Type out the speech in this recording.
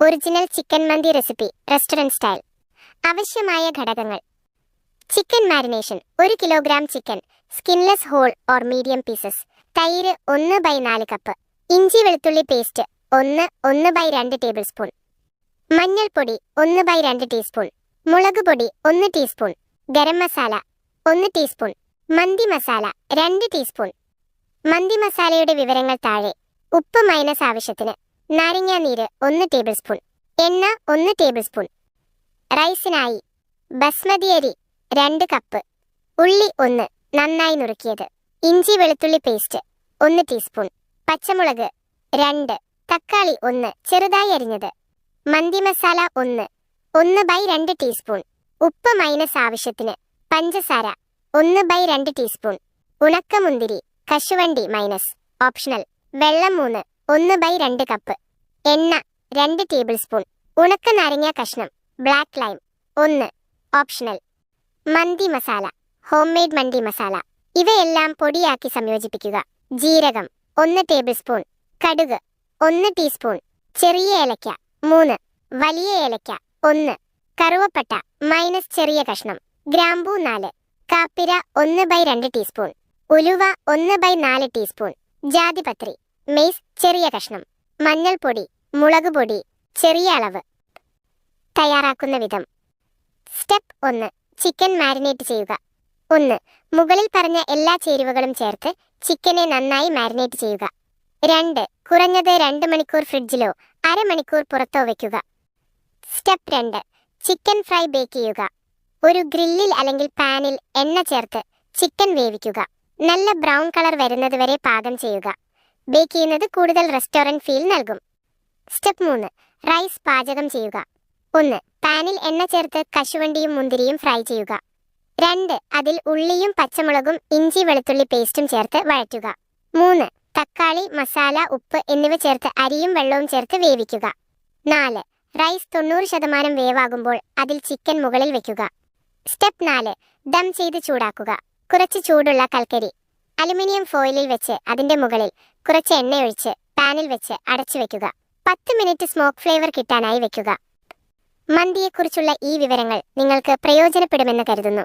Original chicken മന്തി recipe restaurant style. ആവശ്യമായ ഘടകങ്ങൾ: chicken marination 1 kilogram chicken, skinless whole or medium pieces. തൈര് 1/4 cup. ഇഞ്ചി വെളുത്തുള്ളി പേസ്റ്റ് 1/2 ടേബിൾ സ്പൂൺ. മഞ്ഞൾപ്പൊടി 1/2 ടീസ്പൂൺ. മുളക് പൊടി 1 ടീസ്പൂൺ. ഗരം മസാല 1 ടീസ്പൂൺ. മന്തി മസാല 2 ടീസ്പൂൺ. മന്തി മസാലയുടെ വിവരങ്ങൾ താഴെ. ഉപ്പ് മൈനസ് ആവശ്യത്തിന്. നാരങ്ങാനീര് 1 ടേബിൾ സ്പൂൺ. എണ്ണ 1 ടേബിൾ സ്പൂൺ. റൈസിനായി ബസ്മതി അരി 2 കപ്പ്. ഉള്ളി 1 നന്നായി നുറുക്കിയത്. ഇഞ്ചി വെളുത്തുള്ളി പേസ്റ്റ് 1 ടീസ്പൂൺ. പച്ചമുളക് 2. തക്കാളി 1 ചെറുതായി അരിഞ്ഞത്. മന്തി മസാല 1/2 ടീസ്പൂൺ. ഉപ്പ് മൈനസ് ആവശ്യത്തിന്. പഞ്ചസാര 1/2 ടീസ്പൂൺ. ഉണക്കമുന്തിരി കശുവണ്ടി മൈനസ് ഓപ്ഷണൽ. വെള്ളം 1/2 കപ്പ്. എണ്ണ 2 ടേബിൾ സ്പൂൺ. ഉണക്ക നാരങ്ങ കഷ്ണം ബ്ലാക്ക് ലൈം 1 ഓപ്ഷണൽ. മന്തി മസാല ഹോം മെയ്ഡ് മന്തി മസാല. ഇവയെല്ലാം പൊടിയാക്കി സംയോജിപ്പിക്കുക. ജീരകം 1 ടേബിൾ സ്പൂൺ. കടുക് 1 ടീസ്പൂൺ. ചെറിയ ഏലക്ക 3. വലിയ ഏലക്ക 1. കറുവപ്പട്ട മൈനസ് ചെറിയ കഷ്ണം. ഗ്രാമ്പൂ 4. കാപ്പിര 1/2 ടീസ്പൂൺ. ഉലുവ 1/4 ടീസ്പൂൺ. ജാതിപത്രി മെയ്സ് ചെറിയ കഷ്ണം. മഞ്ഞൾപ്പൊടി മുളക് പൊടി ചെറിയ അളവ്. തയ്യാറാക്കുന്ന വിധം: സ്റ്റെപ്പ് 1. ചിക്കൻ മാരിനേറ്റ് ചെയ്യുക. 1. മുകളിൽ പറഞ്ഞ എല്ലാ ചേരുവകളും ചേർത്ത് ചിക്കനെ നന്നായി മാരിനേറ്റ് ചെയ്യുക. 2. കുറഞ്ഞത് 2 മണിക്കൂർ ഫ്രിഡ്ജിലോ അരമണിക്കൂർ പുറത്തോ വയ്ക്കുക. സ്റ്റെപ്പ് 2. ചിക്കൻ ഫ്രൈ ബേക്ക് ചെയ്യുക. ഒരു ഗ്രില്ലിൽ അല്ലെങ്കിൽ പാനിൽ എണ്ണ ചേർത്ത് ചിക്കൻ വേവിക്കുക. നല്ല ബ്രൗൺ കളർ വരുന്നതുവരെ പാകം ചെയ്യുക. ബേക്ക് ചെയ്യുന്നത് കൂടുതൽ റെസ്റ്റോറന്റ് ഫീൽ നൽകും. സ്റ്റെപ്പ് 3. റൈസ് പാചകം ചെയ്യുക. 1. പാനിൽ എണ്ണ ചേർത്ത് കശുവണ്ടിയും മുന്തിരിയും ഫ്രൈ ചെയ്യുക. 2. അതിൽ ഉള്ളിയും പച്ചമുളകും ഇഞ്ചി വെളുത്തുള്ളി പേസ്റ്റും ചേർത്ത് വഴറ്റുക. 3. തക്കാളി മസാല ഉപ്പ് എന്നിവ ചേർത്ത് അരിയും വെള്ളവും ചേർത്ത് വേവിക്കുക. 4. റൈസ് 90% വേവാകുമ്പോൾ അതിൽ ചിക്കൻ മുകളിൽ വെക്കുക. സ്റ്റെപ്പ് 4. ദം ചെയ്ത് ചൂടാക്കുക. കുറച്ച് ചൂടുള്ള കൽക്കരി അലുമിനിയം ഫോയിലിൽ വെച്ച് അതിന്റെ മുകളിൽ കുറച്ച് എണ്ണയൊഴിച്ച് പാനിൽ വെച്ച് അടച്ചു വെക്കുക. 10 മിനിറ്റ് സ്മോക്ക് ഫ്ലേവർ കിട്ടാനായി വെക്കുക. മന്തിയെക്കുറിച്ചുള്ള ഈ വിവരങ്ങൾ നിങ്ങൾക്ക് പ്രയോജനപ്പെടുമെന്ന് കരുതുന്നു.